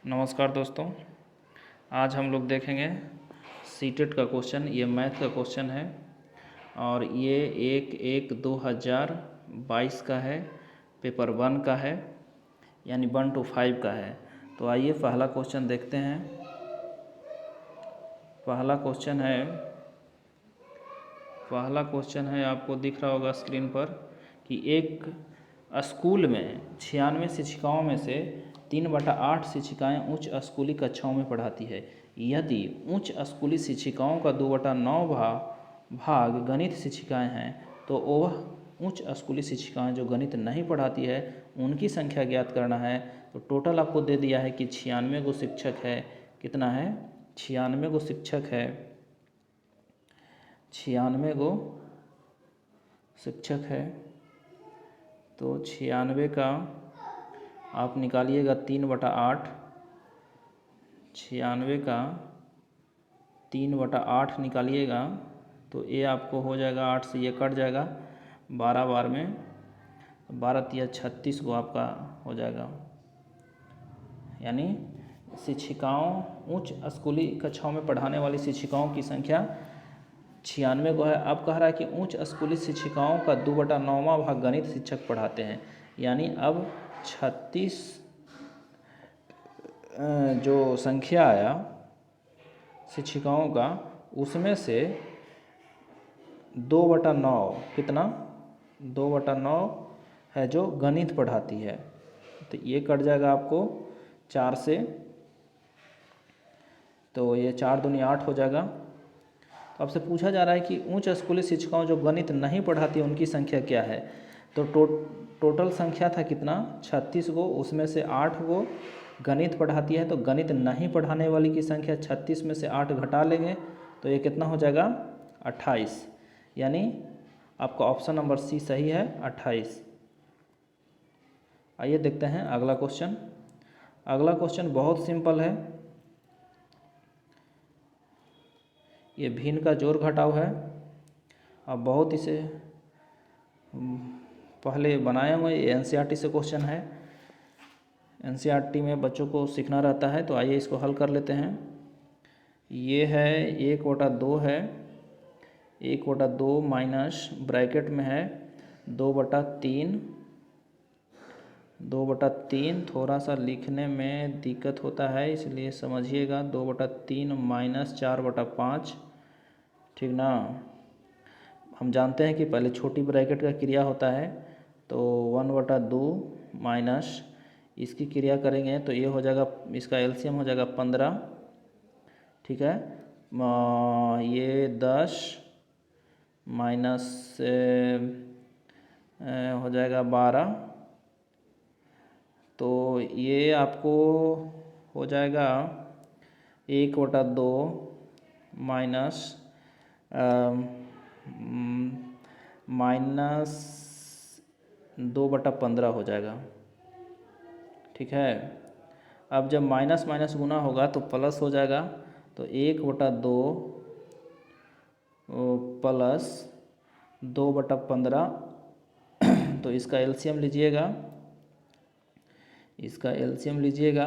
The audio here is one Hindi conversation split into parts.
नमस्कार दोस्तों। आज हम लोग देखेंगे सीटेट का क्वेश्चन। ये मैथ का क्वेश्चन है और ये 1/1/2022 का है, पेपर 1 का है, यानी 1 to 5 का है। तो आइए पहला क्वेश्चन देखते हैं। पहला क्वेश्चन है आपको दिख रहा होगा स्क्रीन पर कि एक स्कूल में 96 शिक्षिकाओं में से 3/8 शिक्षिकाएं उच्च स्कूली कक्षाओं में पढ़ाती है। यदि उच्च स्कूली शिक्षिकाओं का 2/9 भाग गणित शिक्षिकाएं हैं तो वह उच्च स्कूली शिक्षिकाएं जो गणित नहीं पढ़ाती है उनकी संख्या ज्ञात करना है। तो टोटल आपको दे दिया है कि 96 गो शिक्षक है। कितना है? 96 गो शिक्षक है। 96 गो शिक्षक है। तो 96 का आप निकालिएगा 3/8। 96 का 3/8 निकालिएगा तो ये आपको हो जाएगा, 8 से ये कट जाएगा 12 बार में, 12 तिया 36 को आपका हो जाएगा। यानी शिक्षिकाओं उच्च स्कूली कक्षाओं में पढ़ाने वाली शिक्षिकाओं की संख्या 96 को है। अब कह रहा है कि उच्च स्कूली शिक्षिकाओं का 2/9 भाग गणित शिक्षक पढ़ाते हैं। यानी अब 36 जो संख्या आया शिक्षिकाओं का, उसमें से 2/9 कितना? 2/9 है जो गणित पढ़ाती है। तो ये कट जाएगा आपको 4 से, तो ये 4 दूनी 8 हो जाएगा। तो आपसे पूछा जा रहा है कि उच्च स्कूली शिक्षिकाओं जो गणित नहीं पढ़ाती उनकी संख्या क्या है। तो टोटल संख्या था कितना? 36 गो, उसमें से 8 गो गणित पढ़ाती है। तो गणित नहीं पढ़ाने वाली की संख्या 36 में से 8 घटा लेंगे तो ये कितना हो जाएगा? 28। यानी आपका ऑप्शन नंबर सी सही है, 28। आइए देखते हैं अगला क्वेश्चन। अगला क्वेश्चन बहुत सिंपल है। ये भिन्न का जोड़ घटाव है। अब बहुत इसे पहले बनाए हुए एनसीईआरटी से क्वेश्चन है। एनसीईआरटी में बच्चों को सीखना रहता है। तो आइए इसको हल कर लेते हैं। ये है 1/2 है, 1/2 माइनस ब्रैकेट में है 2/3। 2/3 थोड़ा सा लिखने में दिक्कत होता है, इसलिए समझिएगा। 2/3 माइनस 4/5, ठीक ना। हम जानते हैं कि पहले छोटी ब्रैकेट का क्रिया होता है, तो 1/2 माइनस इसकी क्रिया करेंगे तो ये हो जाएगा, इसका एलसीएम हो जाएगा 15, ठीक है। ये 10 माइनस हो जाएगा 12, तो ये आपको हो जाएगा 1/2 माइनस 2/15 हो जाएगा, ठीक है। अब जब माइनस माइनस गुना होगा तो प्लस हो जाएगा। तो 1/2 प्लस 2/15, तो इसका एलसीएम लीजिएगा। इसका एलसीएम लीजिएगा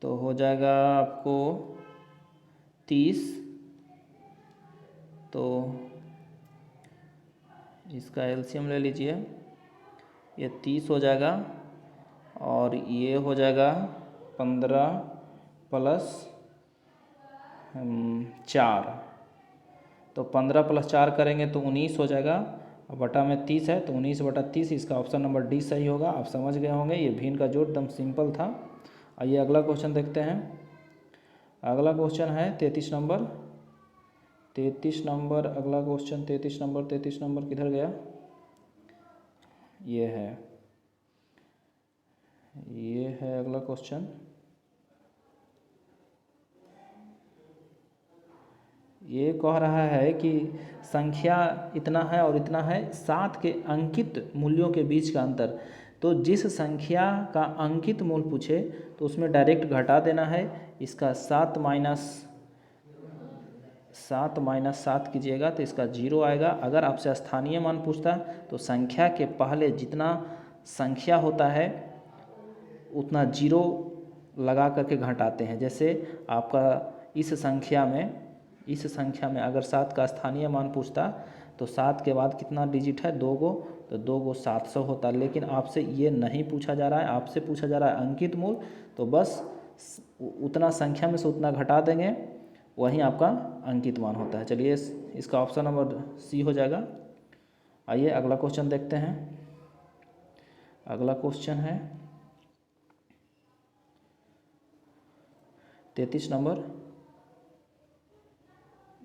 तो हो जाएगा आपको 30। तो इसका एलसीएम ले लीजिए, ये 30 हो जाएगा और ये हो जाएगा 15 प्लस 4। तो 15 प्लस 4 करेंगे तो 19 हो जाएगा, और बटा में 30 है तो 19/30। इसका ऑप्शन नंबर डी सही होगा। आप समझ गए होंगे, ये भिन्न का जोड़ एकदम सिंपल था। आइए अगला क्वेश्चन देखते हैं। अगला क्वेश्चन है 33 नंबर। 33 नंबर अगला क्वेश्चन, 33 नंबर। 33 नंबर किधर गया? ये है अगला क्वेश्चन। ये कह रहा है कि संख्या इतना है और इतना है, 7 के अंकित मूल्यों के बीच का अंतर। तो जिस संख्या का अंकित मूल्य पूछे तो उसमें डायरेक्ट घटा देना है। इसका 7 माइनस 7 कीजिएगा तो इसका 0 आएगा। अगर आपसे स्थानीय मान पूछता तो संख्या के पहले जितना संख्या होता है उतना जीरो लगा करके घटाते हैं। जैसे आपका इस संख्या में अगर 7 का स्थानीय मान पूछता तो 7 के बाद कितना डिजिट है, 2 गो, तो 2 गो 700 होता। लेकिन आपसे ये नहीं पूछा जा रहा है, आपसे पूछा जा रहा है अंकित मूल, तो बस उतना संख्या में से उतना घटा देंगे, वहीं आपका अंकित मान होता है। चलिए इसका ऑप्शन नंबर सी हो जाएगा। आइए अगला क्वेश्चन देखते हैं। अगला क्वेश्चन है 33 नंबर।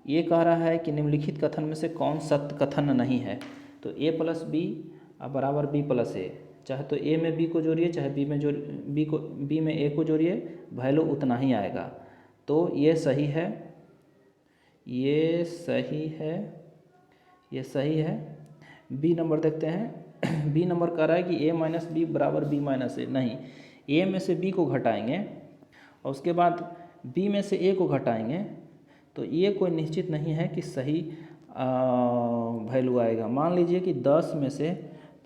ये कह रहा है कि निम्नलिखित कथन में से कौन सत्य कथन नहीं है। तो a प्लस बी बराबर b प्लस ए, चाहे तो a में b को जोड़िए, चाहे b में a को जोड़िए, वैल्यू उतना ही आएगा। तो ये सही है, ये सही है। b नंबर देखते हैं। b नंबर कह रहा है कि a माइनस बी बराबर b माइनस ए। नहीं, a में से b को घटाएंगे और उसके बाद b में से a को घटाएंगे, तो ये कोई निश्चित नहीं है कि सही वैल्यू आएगा। मान लीजिए कि 10 में से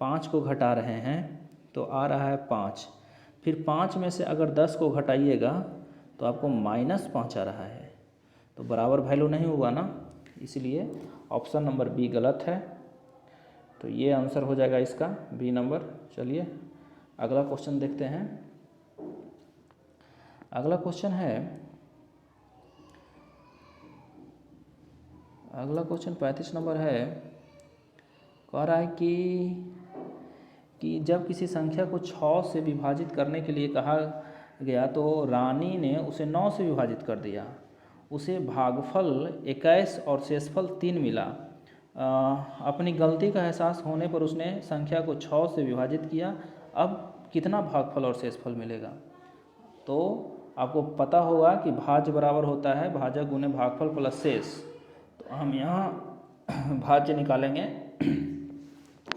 5 को घटा रहे हैं तो आ रहा है 5, फिर 5 में से अगर 10 को घटाइएगा तो आपको -5 आ रहा है, तो बराबर वैल्यू नहीं हुआ ना, इसलिए ऑप्शन नंबर बी गलत है। तो ये आंसर हो जाएगा इसका बी नंबर। चलिए अगला क्वेश्चन देखते हैं। अगला क्वेश्चन 35 नंबर है। कह रहा है कि जब किसी संख्या को 6 से विभाजित करने के लिए कहा गया तो रानी ने उसे 9 से विभाजित कर दिया। उसे भागफल 21 और शेषफल 3 मिला। अपनी गलती का एहसास होने पर उसने संख्या को 6 से विभाजित किया। अब कितना भागफल और शेषफल मिलेगा? तो आपको पता होगा कि भाज्य बराबर होता है भाजक गुने भागफल प्लस शेष। तो हम यहाँ भाज्य निकालेंगे,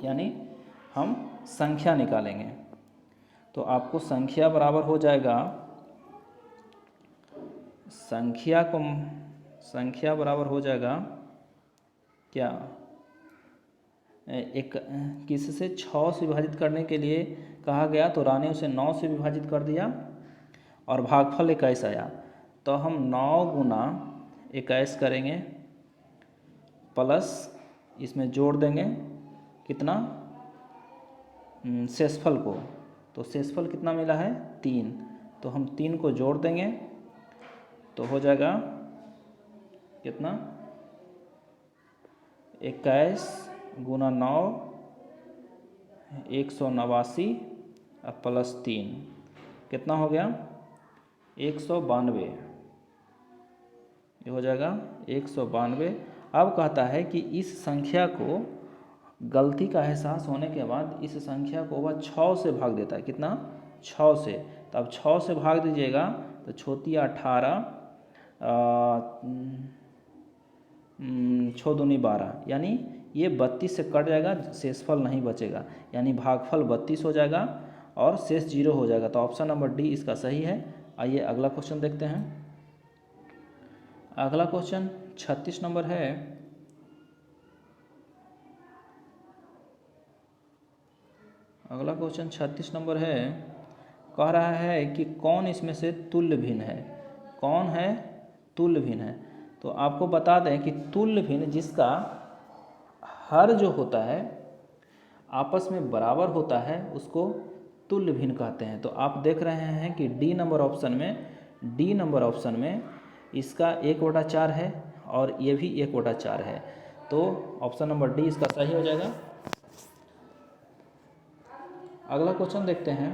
यानी हम संख्या निकालेंगे। तो आपको संख्या बराबर हो जाएगा, संख्या बराबर हो जाएगा क्या, एक किसी से 6 से विभाजित करने के लिए कहा गया तो रानी उसे 9 से विभाजित कर दिया और भागफल 21 आया। तो हम 9 गुना 21 करेंगे प्लस इसमें जोड़ देंगे कितना, शेषफल को। तो शेषफल कितना मिला है 3, तो हम 3 को जोड़ देंगे तो हो जाएगा कितना, 21 गुना 9 189 और प्लस 3 कितना हो गया 192। ये हो जाएगा 192। अब कहता है कि इस संख्या को गलती का एहसास होने के बाद इस संख्या को वह 6 से भाग देता है। कितना, 6 से। तो अब 6 से भाग दीजिएगा तो छोटी 18, 6 दूनी 12, यानी ये 32 से कट जाएगा, शेषफल नहीं बचेगा, यानी भागफल 32 हो जाएगा और शेष 0 हो जाएगा। तो ऑप्शन नंबर डी इसका सही है। आइए अगला क्वेश्चन देखते हैं। अगला क्वेश्चन 36 नंबर है। अगला क्वेश्चन 36 नंबर है। कह रहा है कि कौन इसमें से तुल्य भिन्न है। कौन है तुल्य भिन्न है? तो आपको बता दें कि तुल्य भिन्न जिसका हर जो होता है आपस में बराबर होता है उसको तुल्य भिन्न कहते हैं। तो आप देख रहे हैं कि डी नंबर ऑप्शन में इसका 1/4 है और ये भी 1/4 है। तो ऑप्शन नंबर डी इसका सही हो जाएगा। अगला क्वेश्चन देखते हैं।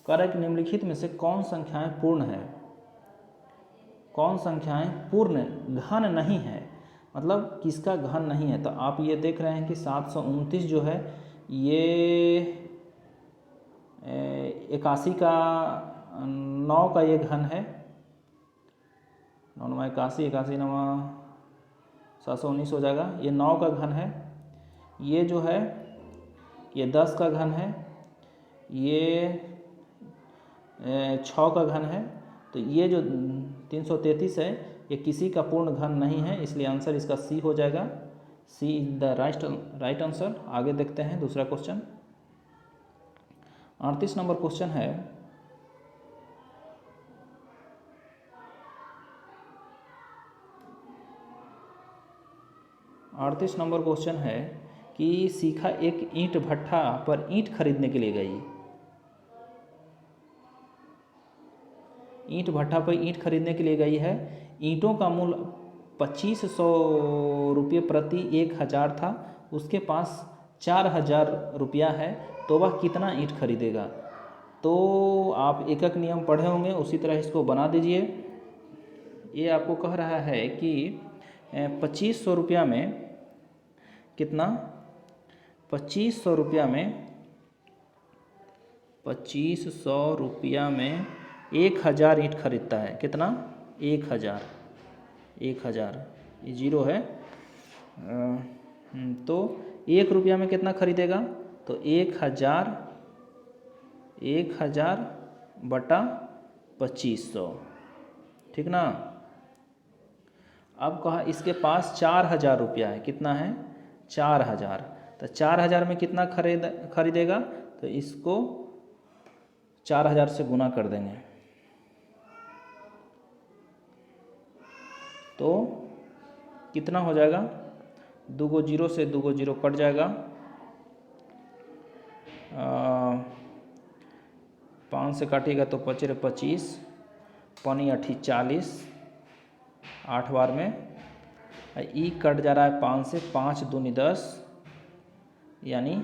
कह रहा है कि निम्नलिखित में से कौन संख्याएं पूर्ण है, कौन संख्याएं पूर्ण घन नहीं है, मतलब किसका घन नहीं है। तो आप ये देख रहे हैं कि 729 जो है ये 81 का 9 का ये घन है, 9 9 81, 81 9 719 हो जाएगा। ये 9 का घन है। ये जो है ये 10 का घन है, ये 6 का घन है। तो ये जो 333 है ये किसी का पूर्ण घन नहीं है, इसलिए आंसर इसका सी हो जाएगा। सी इज द राइट आंसर। आगे देखते हैं दूसरा क्वेश्चन। 38 नंबर क्वेश्चन है, कि शिखा एक ईंट भट्ठा पर ईंट खरीदने के लिए गई। ईंट भट्ठा पर ईंट खरीदने के लिए गई है। ईंटों का मूल्य 2500 रुपये प्रति 1000 था। उसके पास 4000 रुपया है, तो वह कितना ईंट खरीदेगा। तो आप एकक नियम पढ़े होंगे, उसी तरह इसको बना दीजिए। ये आपको कह रहा है कि 2500 रुपया में कितना, 2500 रुपया में 1000 ईंट खरीदता है। कितना? 1000। ये जीरो है। तो 1 रुपया में कितना खरीदेगा, तो 1000 बटा 2500, ठीक ना। अब कहा इसके पास 4000 रुपया है। कितना है? 4000। तो 4000 में कितना खरीदेगा, तो इसको 4000 से गुना कर देंगे, तो कितना हो जाएगा, 2 जीरो से 2 जीरो कट जाएगा, 5 से काटिएगा तो 5 25, 5 8 40, 8 बार में ई कट जा रहा है 5 से, 5 दूनी 10 यानी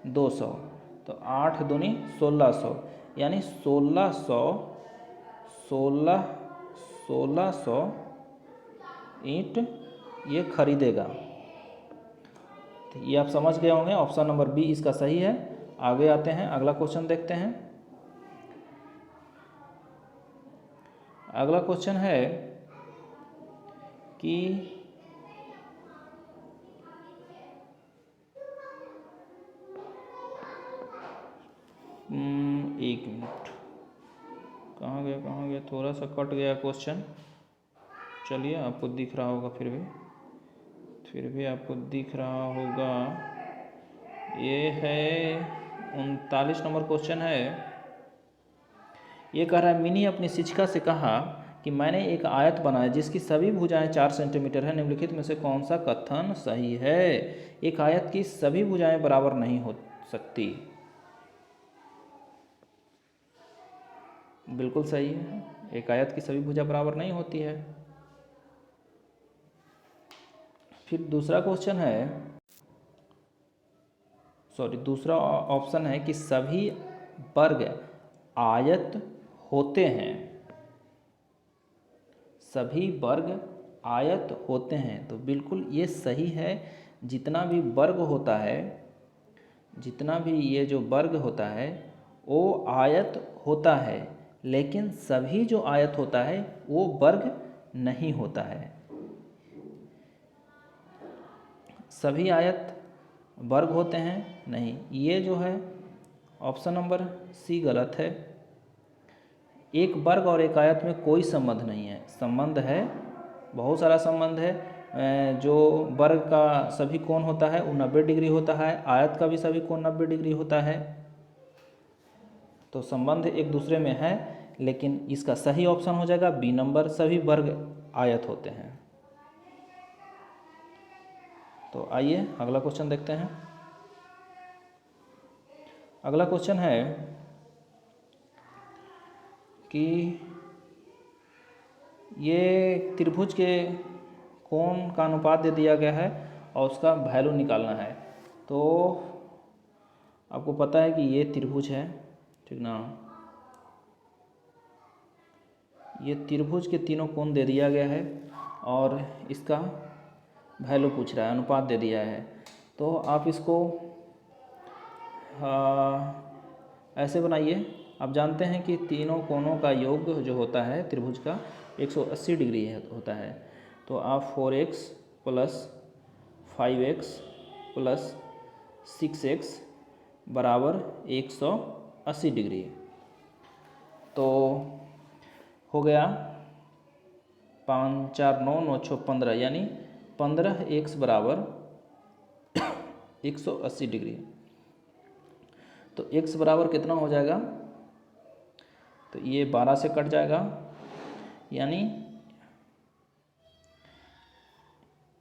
200, तो 8 दूनी 1600 यानी 1600 ईंट ये खरीदेगा। तो ये आप समझ गए होंगे, ऑप्शन नंबर बी इसका सही है। आगे आते हैं, अगला क्वेश्चन देखते हैं। अगला क्वेश्चन है कि एक मिनट, कहाँ गया, थोड़ा सा कट गया क्वेश्चन। चलिए, आपको दिख रहा होगा, फिर भी आपको दिख रहा होगा। ये है 39 नंबर क्वेश्चन है। ये कह रहा है, मिनी अपनी शिक्षिका से कहा कि मैंने एक आयत बनाया जिसकी सभी भुजाएं 4 सेंटीमीटर है। निम्नलिखित में से कौन सा कथन सही है। एक आयत की सभी भुजाएं बराबर नहीं हो सकती। बिल्कुल सही है, एक आयत की सभी भुजा बराबर नहीं होती है। फिर दूसरा क्वेश्चन है, दूसरा ऑप्शन है कि सभी वर्ग आयत होते हैं। सभी वर्ग आयत होते हैं, तो बिल्कुल ये सही है। जितना भी वर्ग होता है, जितना भी ये जो वर्ग होता है वो आयत होता है, लेकिन सभी जो आयत होता है वो वर्ग नहीं होता है। सभी आयत वर्ग होते हैं नहीं, ये जो है ऑप्शन नंबर सी गलत है। एक वर्ग और एक आयत में कोई संबंध नहीं है। संबंध है, बहुत सारा संबंध है। जो वर्ग का सभी कोण होता है वो 90 डिग्री होता है, आयत का भी सभी कोण 90 डिग्री होता है। तो संबंध एक दूसरे में है, लेकिन इसका सही ऑप्शन हो जाएगा बी नंबर, सभी वर्ग आयत होते हैं। तो आइए अगला क्वेश्चन देखते हैं। अगला क्वेश्चन है कि ये त्रिभुज के कोण का अनुपात दे दिया गया है और उसका वैल्यू निकालना है। तो आपको पता है कि ये त्रिभुज है, ठीक ना। ये त्रिभुज के तीनों कोण दे दिया गया है और इसका वैल्यू पूछ रहा है, अनुपात दे दिया है। तो आप इसको ऐसे बनाइए। आप जानते हैं कि तीनों कोणों का योग जो होता है त्रिभुज का 180 डिग्री होता है। तो आप 4x + 5x + 6x बराबर 180 डिग्री। तो हो गया 5 4 9 9 6 15 यानी 15x बराबर 180 डिग्री। तो x बराबर कितना हो जाएगा, तो ये 12 से कट जाएगा, यानी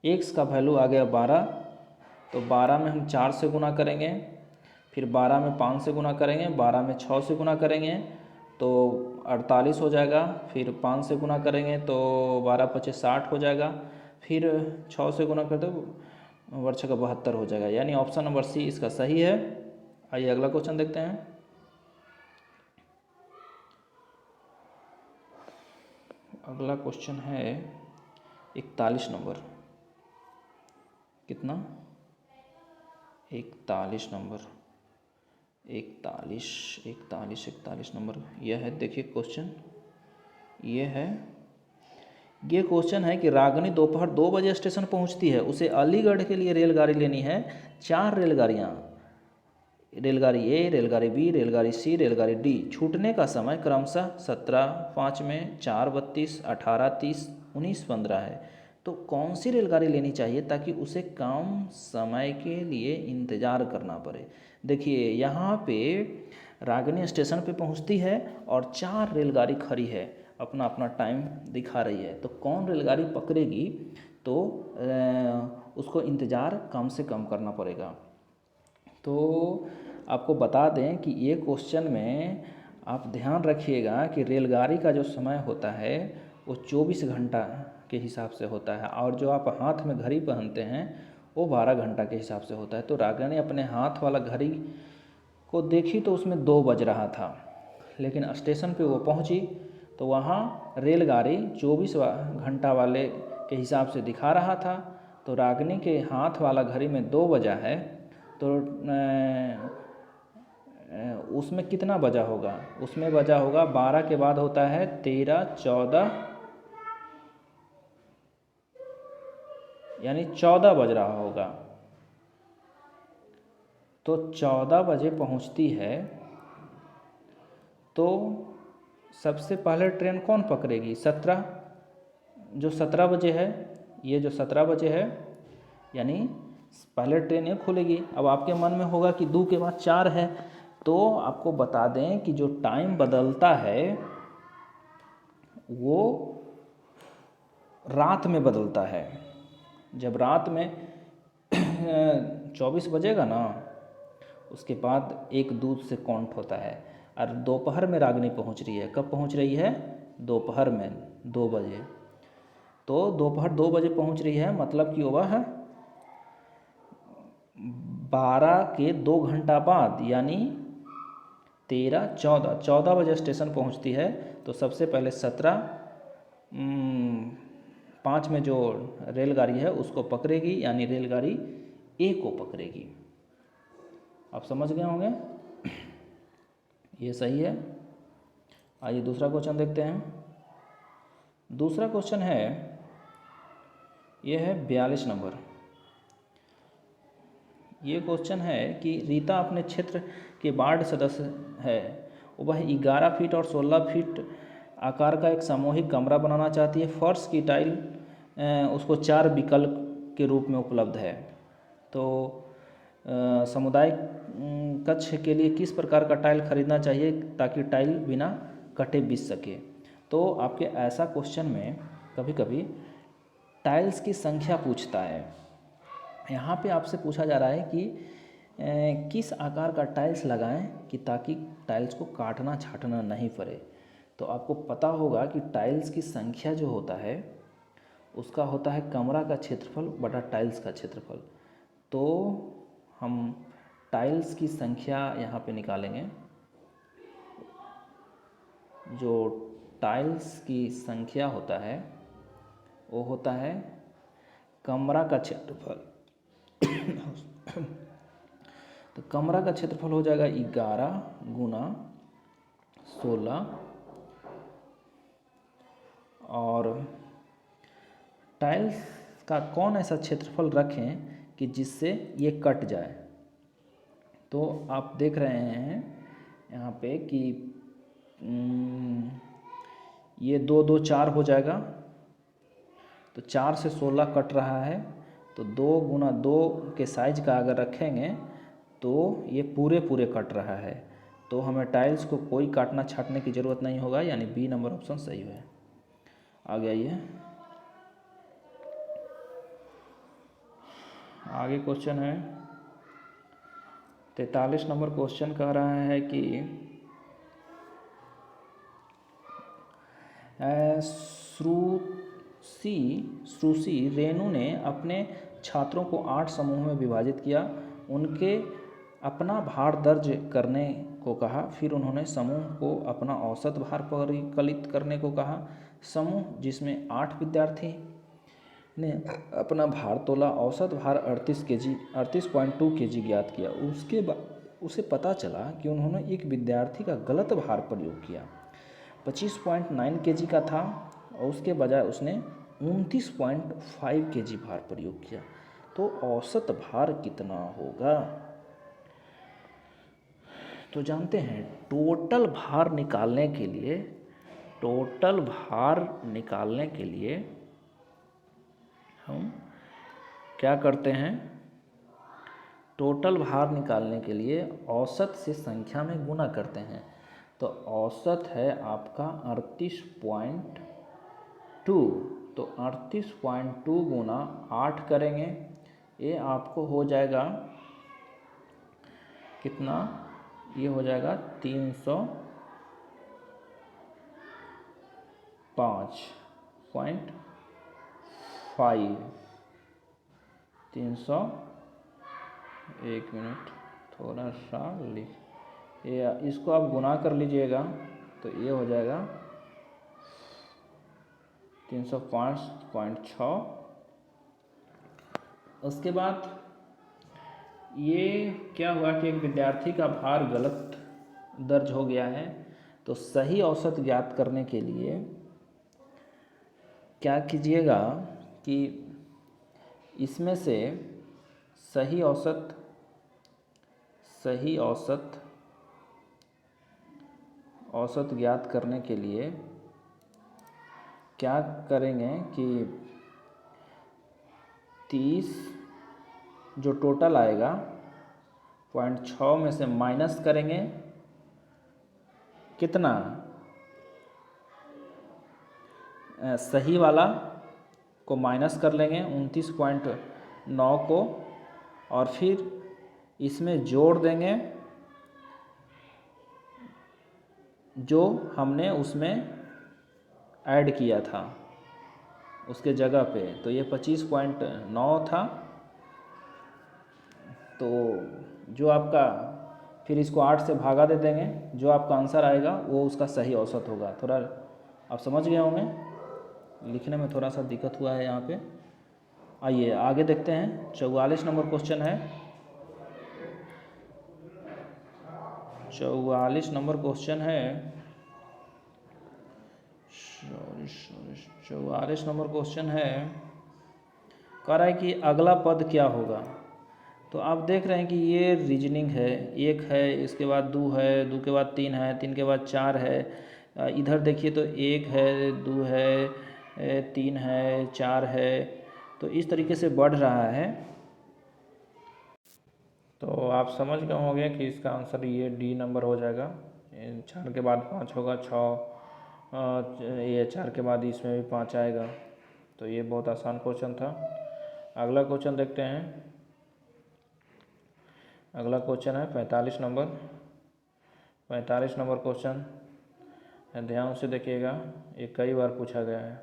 x का वैल्यू आ गया 12। तो 12 में हम 4 से गुना करेंगे, फिर 12 में 5 से गुना करेंगे, 12 में 6 से गुना करेंगे तो 48 हो जाएगा, फिर 5 से गुना करेंगे तो 12 पचे 60 हो जाएगा, फिर 6 से गुना करते वर्ष का 72 हो जाएगा। यानी ऑप्शन नंबर सी इसका सही है। आइए अगला क्वेश्चन देखते हैं। अगला क्वेश्चन है 41 नंबर। कितना, 41 नंबर, 41 नंबर यह है। देखिए क्वेश्चन ये क्वेश्चन है कि रागिनी दोपहर 2 बजे स्टेशन पहुंचती है, उसे अलीगढ़ के लिए रेलगाड़ी लेनी है। 4 रेलगाड़ियाँ, रेलगाड़ी ए, रेलगाड़ी बी, रेलगाड़ी सी, रेलगाड़ी डी। छूटने का समय क्रमशः 17:05 में, 4:32, 18:30, 19:15 है। तो कौन सी रेलगाड़ी लेनी चाहिए ताकि उसे कम समय के लिए इंतज़ार करना पड़े। देखिए यहाँ पे रागिनी स्टेशन पे पहुँचती है और 4 रेलगाड़ी खड़ी है, अपना अपना टाइम दिखा रही है। तो कौन रेलगाड़ी पकड़ेगी तो उसको इंतज़ार कम से कम करना पड़ेगा। तो आपको बता दें कि ये क्वेश्चन में आप ध्यान रखिएगा कि रेलगाड़ी का जो समय होता है वो 24 घंटा के हिसाब से होता है, और जो आप हाथ में घड़ी पहनते हैं वो 12 घंटा के हिसाब से होता है। तो रागिनी अपने हाथ वाला घड़ी को देखी तो उसमें 2 बज रहा था, लेकिन स्टेशन पे वो पहुंची तो वहाँ रेलगाड़ी 24 घंटा वाले के हिसाब से दिखा रहा था। तो रागिनी के हाथ वाला घड़ी में 2 बजा है, तो उसमें कितना बजा होगा, उसमें बजा होगा 12 के बाद होता है 13, 14, यानी 14 बज रहा होगा। तो 14 बजे पहुंचती है, तो सबसे पहले ट्रेन कौन पकड़ेगी, 17, जो 17 बजे है, ये जो 17 बजे है, यानी पहले ट्रेन ये खुलेगी। अब आपके मन में होगा कि 2 के बाद 4 है, तो आपको बता दें कि जो टाइम बदलता है वो रात में बदलता है। जब रात में 24 बजेगा ना, उसके बाद 1-2 से काउंट होता है। और दोपहर में रागिनी पहुंच रही है, कब पहुंच रही है, दोपहर में 2 बजे। तो दोपहर 2 बजे पहुंच रही है, मतलब कि वह 12 के 2 घंटा बाद, यानी 13, 14 बजे स्टेशन पहुंचती है। तो सबसे पहले 17:05 में जो रेलगाड़ी है उसको पकड़ेगी, यानी रेलगाड़ी ए को पकड़ेगी। आप समझ गए होंगे, ये सही है। आइए दूसरा क्वेश्चन देखते हैं। दूसरा क्वेश्चन है, यह है 42 नंबर। ये क्वेश्चन है कि रीता अपने क्षेत्र के वार्ड सदस्य है, वह 11 फीट और 16 फीट आकार का एक सामूहिक कमरा बनाना चाहती है। फर्श की टाइल उसको 4 विकल्प के रूप में उपलब्ध है। तो सामुदायिक कक्ष के लिए किस प्रकार का टाइल खरीदना चाहिए ताकि टाइल बिना कटे बिछ सके। तो आपके ऐसा क्वेश्चन में कभी कभी टाइल्स की संख्या पूछता है। यहाँ पे आपसे पूछा जा रहा है कि किस आकार का टाइल्स लगाएं कि ताकि टाइल्स को काटना छाटना नहीं पड़े। तो आपको पता होगा कि टाइल्स की संख्या जो होता है उसका होता है कमरा का क्षेत्रफल बटा टाइल्स का क्षेत्रफल। तो हम टाइल्स की संख्या यहाँ पे निकालेंगे। जो टाइल्स की संख्या होता है वो होता है कमरा का क्षेत्रफल। तो कमरा का क्षेत्रफल हो जाएगा 11 गुना 16, और टाइल्स का कौन ऐसा क्षेत्रफल रखें कि जिससे ये कट जाए। तो आप देख रहे हैं यहाँ पे कि ये 2, 2, 4 हो जाएगा। तो 4 से 16 कट रहा है, तो 2 गुना 2 के साइज का अगर रखेंगे तो ये पूरे पूरे कट रहा है, तो हमें टाइल्स को कोई काटना छाटने की ज़रूरत नहीं होगा, यानी बी नंबर ऑप्शन सही है। आगे आइए, आगे क्वेश्चन है 43 नंबर क्वेश्चन कह रहा है कि श्रुषि रेणु ने अपने छात्रों को 8 समूह में विभाजित किया, उनके अपना भार दर्ज करने को कहा, फिर उन्होंने समूह को अपना औसत भार परिकलित करने को कहा। समूह जिसमें 8 विद्यार्थी ने अपना भार तोला, औसत भार 38.2 केजी ज्ञात किया। उसके बाद उसे पता चला कि उन्होंने एक विद्यार्थी का गलत भार प्रयोग किया, 25.9 केजी का था, और उसके बजाय उसने 29.5 केजी भार प्रयोग किया, तो औसत भार कितना होगा? तो जानते हैं, टोटल भार निकालने के लिए हम क्या करते हैं? टोटल भार निकालने के लिए औसत से संख्या में गुना करते हैं। तो औसत है आपका 38.2, तो 38.2 गुना 8 करेंगे, ये आपको हो जाएगा कितना? ये हो जाएगा 305.5। 300, एक मिनट थोड़ा सा ये इसको आप गुना कर लीजिएगा, तो ये हो जाएगा 305.6। उसके बाद ये क्या हुआ कि एक विद्यार्थी का भार गलत दर्ज हो गया है, तो सही औसत ज्ञात करने के लिए क्या कीजिएगा कि इसमें से सही औसत ज्ञात करने के लिए क्या करेंगे कि 30 जो टोटल आएगा 0.6 में से माइनस करेंगे कितना? सही वाला को माइनस कर लेंगे 29.9 को, और फिर इसमें जोड़ देंगे जो हमने उसमें ऐड किया था उसके जगह पे, तो ये 25.9 था। तो जो आपका, फिर इसको 8 से भागा दे देंगे, जो आपका आंसर आएगा वो उसका सही औसत होगा। थोड़ा आप समझ गए होंगे, लिखने में थोड़ा सा दिक्कत हुआ है यहाँ पे। आइए आगे देखते हैं, 44 नंबर क्वेश्चन है। 44 नंबर क्वेश्चन है 44 नंबर क्वेश्चन है, कह रहा है कि अगला पद क्या होगा। तो आप देख रहे हैं कि ये रीजनिंग है, 1 है, इसके बाद 2 है, 2 के बाद 3 है, 3 के बाद 4 है, इधर देखिए तो 1 है, 2 है, 3 है, 4 है, तो इस तरीके से बढ़ रहा है। तो आप समझ गए होंगे कि इसका आंसर ये डी नंबर हो जाएगा। 4 के बाद 5 होगा, 6, ये 4 के बाद इसमें भी 5 आएगा। तो ये बहुत आसान क्वेश्चन था। अगला क्वेश्चन देखते हैं। अगला क्वेश्चन है 45 नंबर। 45 नंबर क्वेश्चन ध्यान से देखिएगा, ये कई बार पूछा गया है।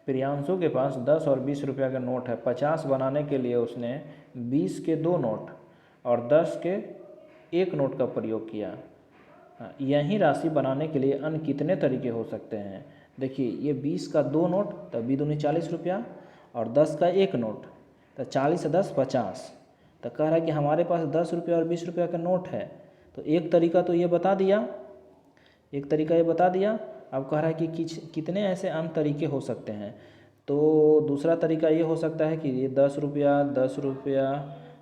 प्रियांशु के पास 10 और 20 रुपया का नोट है। 50 बनाने के लिए उसने 20 के 2 नोट और 10 के 1 नोट का प्रयोग किया। यही राशि बनाने के लिए अन्य कितने तरीके हो सकते हैं? देखिए, ये 20 का 2 नोट तो 20 दूनी 40 रुपया, और 10 का 1 नोट तो 40 से 10 50। तो कह रहा है कि हमारे पास 10 रुपया और 20 रुपया का नोट है। तो एक तरीका तो ये बता दिया, अब कह रहा है कि कितने ऐसे अन्य तरीके हो सकते हैं। तो दूसरा तरीका ये हो सकता है कि ये 10 रुपया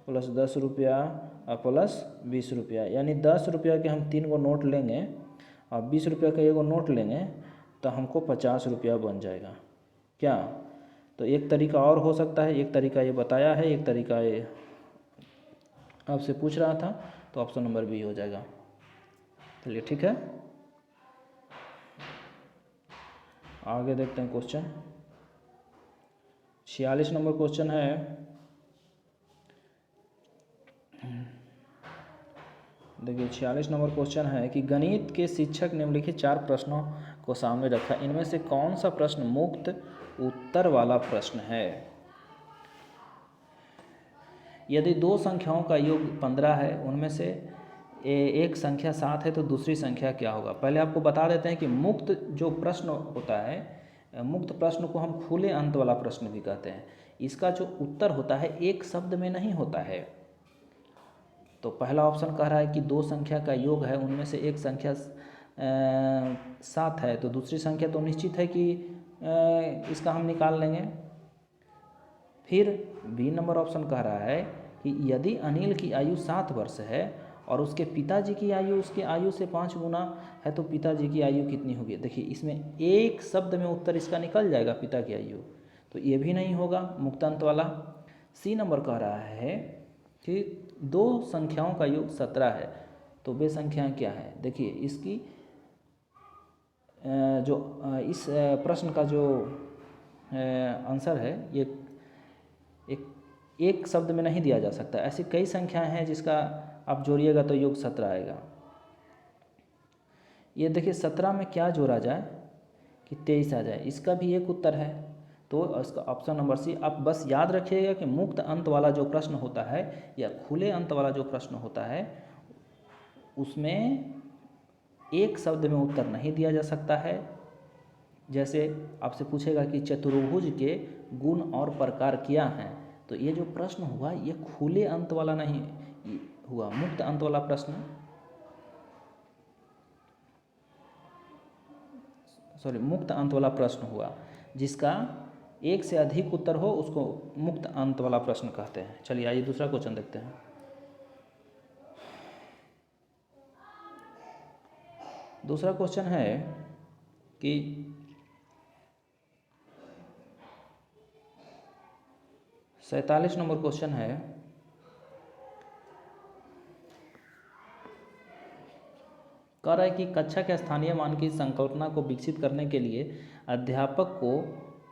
प्लस 10 रुपया और प्लस 20 रुपया, यानी 10 रुपया के हम 3 गो नोट लेंगे और 20 रुपया का 1 गो नोट लेंगे तो हमको 50 रुपया बन जाएगा क्या? तो एक तरीका और हो सकता है, एक तरीका ये बताया है, एक तरीका ये आपसे पूछ रहा था, तो ऑप्शन नंबर बी हो जाएगा। चलिए ठीक है, आगे देखते हैं क्वेश्चन। 46 नंबर क्वेश्चन है, देखिए 46 नंबर क्वेश्चन है कि गणित के शिक्षक निम्नलिखित 4 प्रश्नों को सामने रखा, इनमें से कौन सा प्रश्न मुक्त उत्तर वाला प्रश्न है। यदि दो संख्याओं का योग 15 है, उनमें से एक संख्या 7 है, तो दूसरी संख्या क्या होगा। पहले आपको बता देते हैं कि मुक्त जो प्रश्न होता है, मुक्त प्रश्न को हम खुले अंत वाला प्रश्न भी कहते हैं। इसका जो उत्तर होता है एक शब्द में नहीं होता है। तो पहला ऑप्शन कह रहा है कि दो संख्या का योग है, उनमें से एक संख्या 7 है, तो दूसरी संख्या तो निश्चित है कि इसका हम निकाल लेंगे। फिर बी नंबर ऑप्शन कह रहा है कि यदि अनिल की आयु 7 वर्ष है और उसके पिताजी की आयु उसकी आयु से 5 गुना है, तो पिताजी की आयु कितनी होगी। देखिए इसमें एक शब्द में उत्तर इसका निकल जाएगा, पिता की आयु, तो ये भी नहीं होगा मुक्तांत वाला। सी नंबर कह रहा है कि दो संख्याओं का योग 17 है, तो वे संख्याएं क्या है। देखिए इसकी जो इस प्रश्न का जो आंसर है ये एक शब्द में नहीं दिया जा सकता। ऐसी कई संख्याएं हैं जिसका आप जोड़िएगा तो योग 17 आएगा। ये देखिए 17 में क्या जोड़ा जाए कि 23 आ जाए, इसका भी एक उत्तर है। तो इसका ऑप्शन नंबर सी। आप बस याद रखिएगा कि मुक्त अंत वाला जो प्रश्न होता है या खुले अंत वाला जो प्रश्न होता है, उसमें एक शब्द में उत्तर नहीं दिया जा सकता है। जैसे आपसे पूछेगा कि चतुर्भुज के गुण और प्रकार क्या हैं, तो ये जो प्रश्न हुआ ये खुले अंत वाला नहीं हुआ, मुक्त अंत वाला प्रश्न, मुक्त अंत वाला प्रश्न हुआ। जिसका एक से अधिक उत्तर हो उसको मुक्त अंत वाला प्रश्न कहते हैं। चलिए आइए दूसरा क्वेश्चन देखते हैं। दूसरा क्वेश्चन है कि 47 नंबर क्वेश्चन है, कह रहा है कि कक्षा के स्थानीय मान की संकल्पना को विकसित करने के लिए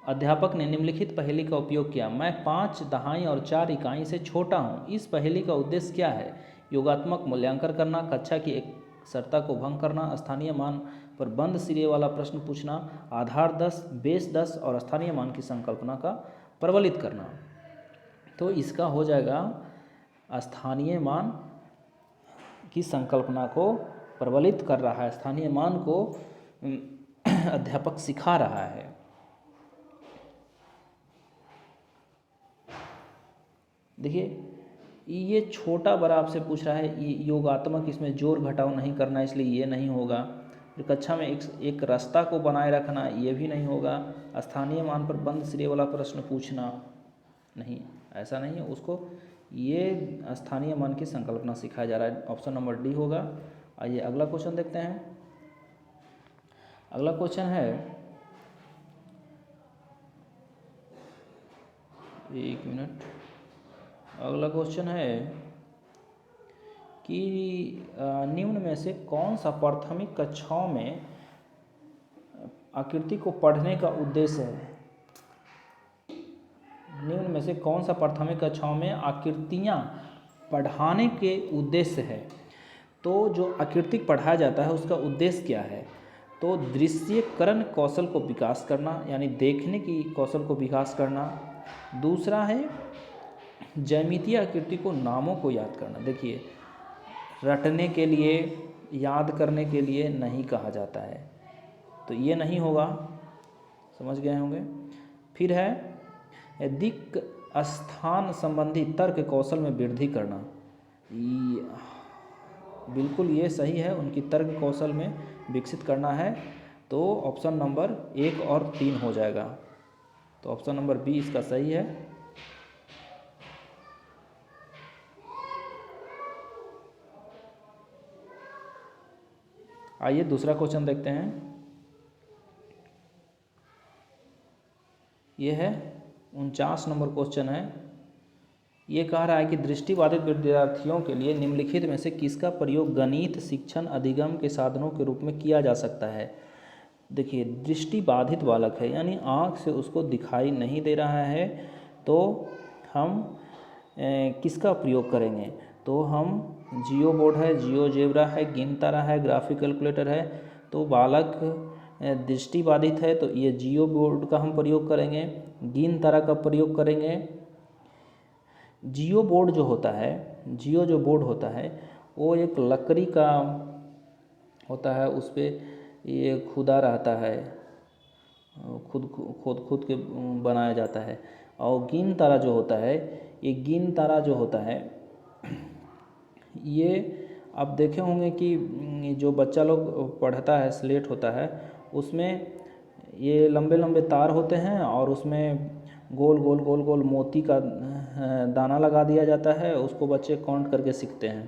अध्यापक ने निम्नलिखित पहेली का उपयोग किया। मैं 5 दहाई और 4 इकाई से छोटा हूँ। इस पहेली का उद्देश्य क्या है। योगात्मक मूल्यांकन करना, कक्षा की एक एकसरता को भंग करना, स्थानीय मान पर बंद सिरे वाला प्रश्न पूछना, आधार 10, बेस 10 और स्थानीय मान की संकल्पना का प्रबलित करना। तो इसका हो जाएगा स्थानीय मान की संकल्पना को प्रबलित कर रहा है, स्थानीय मान को अध्यापक सिखा रहा है। देखिए ये छोटा बड़ा आपसे पूछ रहा है, ये योगात्मक, इसमें जोड़ घटाव नहीं करना, इसलिए ये नहीं होगा। फिर कक्षा में एक रास्ता को बनाए रखना, ये भी नहीं होगा। स्थानीय मान पर बंद सिरे वाला प्रश्न पूछना, नहीं, ऐसा नहीं है। उसको ये स्थानीय मान की संकल्पना सिखाया जा रहा है। ऑप्शन नंबर डी होगा। आइए अगला क्वेश्चन देखते हैं। अगला क्वेश्चन है, एक मिनट, अगला क्वेश्चन है कि निम्न में से कौन सा प्राथमिक कक्षाओं में आकृति को पढ़ने का उद्देश्य है। निम्न में से कौन सा प्राथमिक कक्षाओं में आकृतियाँ पढ़ाने के उद्देश्य है। तो जो आकृति पढ़ाया जाता है उसका उद्देश्य क्या है। तो दृश्यकरण कौशल को विकास करना, यानी देखने की कौशल को विकास करना। दूसरा है ज्यामितीय आकृति को नामों को याद करना। देखिए रटने के लिए, याद करने के लिए नहीं कहा जाता है, तो ये नहीं होगा, समझ गए होंगे। फिर है दिक् स्थान संबंधी तर्क कौशल में वृद्धि करना। बिल्कुल ये सही है, उनकी तर्क कौशल में विकसित करना है। तो ऑप्शन नंबर 1 और 3 हो जाएगा। तो ऑप्शन नंबर बी इसका सही है। आइए दूसरा क्वेश्चन देखते हैं। ये है 49 नंबर क्वेश्चन है ये कह रहा है कि दृष्टिबाधित विद्यार्थियों के लिए निम्नलिखित में से किसका प्रयोग गणित शिक्षण अधिगम के साधनों के रूप में किया जा सकता है। देखिए, दृष्टिबाधित बालक है, यानी आँख से उसको दिखाई नहीं दे रहा है, तो हम किसका प्रयोग करेंगे? तो हम जियो बोर्ड है, जियो जेब्रा है, गिनतारा है, ग्राफिक कैलकुलेटर है। तो बालक दृष्टिबाधित है तो ये जियो बोर्ड का हम प्रयोग करेंगे, गिनतारा का प्रयोग करेंगे। जियो बोर्ड जो होता है, जियो जो बोर्ड होता है वो एक लकड़ी का होता है, उस पर ये खुदा रहता है, खुद के बनाया जाता है। और गिनतारा जो होता है, ये गिनतारा जो होता है, ये आप देखे होंगे कि जो बच्चा लोग पढ़ता है, स्लेट होता है, उसमें ये लंबे लंबे तार होते हैं और उसमें गोल गोल गोल गोल मोती का दाना लगा दिया जाता है, उसको बच्चे काउंट करके सीखते हैं।